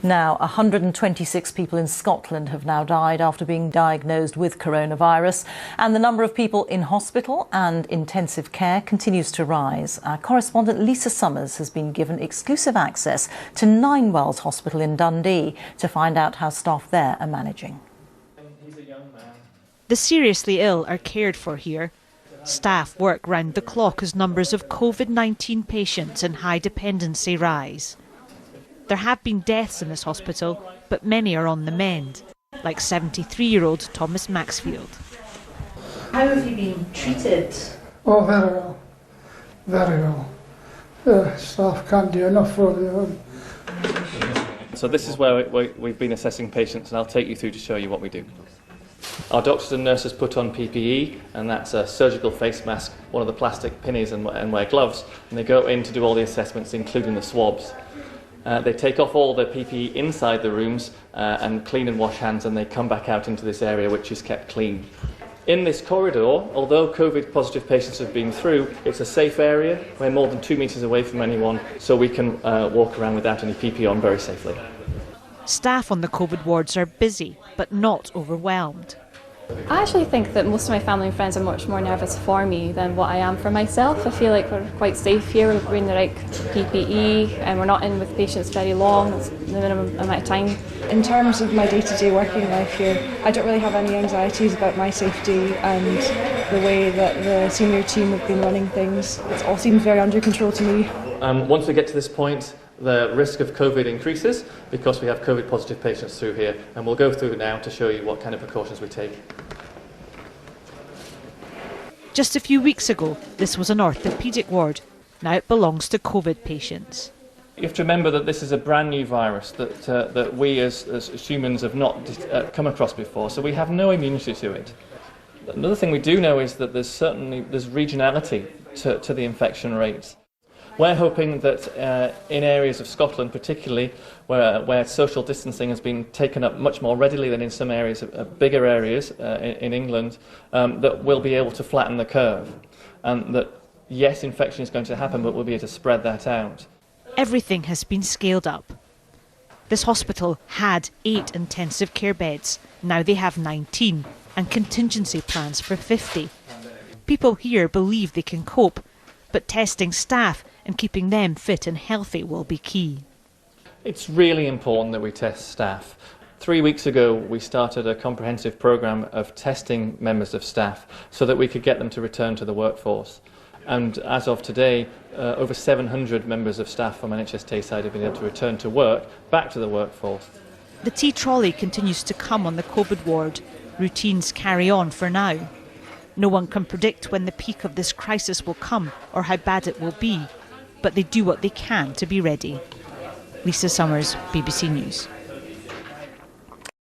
Now, 126 people in Scotland have now died after being diagnosed with coronavirus, and the number of people in hospital and intensive care continues to rise. Our correspondent Lisa Summers has been given exclusive access to Ninewells Hospital in Dundee to find out how staff there are managing. The seriously ill are cared for here. Staff work round the clock as numbers of COVID-19 patients in high dependency rise. There have been deaths in this hospital, but many are on the mend, like 73-year-old Thomas Maxfield. How have you been treated? Oh, very well. Very well. The staff can't do enough for them. So this is where we've been assessing patients, and I'll take you through to show you what we do. Our doctors and nurses put on PPE, and that's a surgical face mask, one of the plastic pinnies, and wear gloves, and they go in to do all the assessments, including the swabs. They take off all the PPE inside the rooms and clean and wash hands, and they come back out into this area which is kept clean. In this corridor, although COVID positive patients have been through, it's a safe area. We're more than 2 metres away from anyone, so we can walk around without any PPE on very safely. Staff on the COVID wards are busy, but not overwhelmed. I actually think that most of my family and friends are much more nervous for me than what I am for myself. I feel like we're quite safe here, we're wearing the right PPE and we're not in with patients very long, it's the minimum amount of time. In terms of my day-to-day working life here, I don't really have any anxieties about my safety and the way that the senior team have been running things. It all seems very under control to me. Once we get to this point, the risk of COVID increases because we have COVID positive patients through here, and we'll go through now to show you what kind of precautions we take. Just a few weeks ago, this was an orthopaedic ward. Now it belongs to COVID patients. You have to remember that this is a brand new virus that we as humans have not come across before, so we have no immunity to it. Another thing we do know is that there's regionality to the infection rates. We're hoping that in areas of Scotland particularly, where social distancing has been taken up much more readily than in some areas, bigger areas in England, that we'll be able to flatten the curve. And that, yes, infection is going to happen, but we'll be able to spread that out. Everything has been scaled up. This hospital had 8 intensive care beds. Now they have 19, and contingency plans for 50. People here believe they can cope, but testing staff and keeping them fit and healthy will be key. It's really important that we test staff. 3 weeks ago we started a comprehensive programme of testing members of staff so that we could get them to return to the workforce. And as of today, over 700 members of staff from NHS Tayside have been able to return to work, back to the workforce. The tea trolley continues to come on the COVID ward. Routines carry on for now. No one can predict when the peak of this crisis will come or how bad it will be, but they do what they can to be ready. Lisa Summers, BBC News.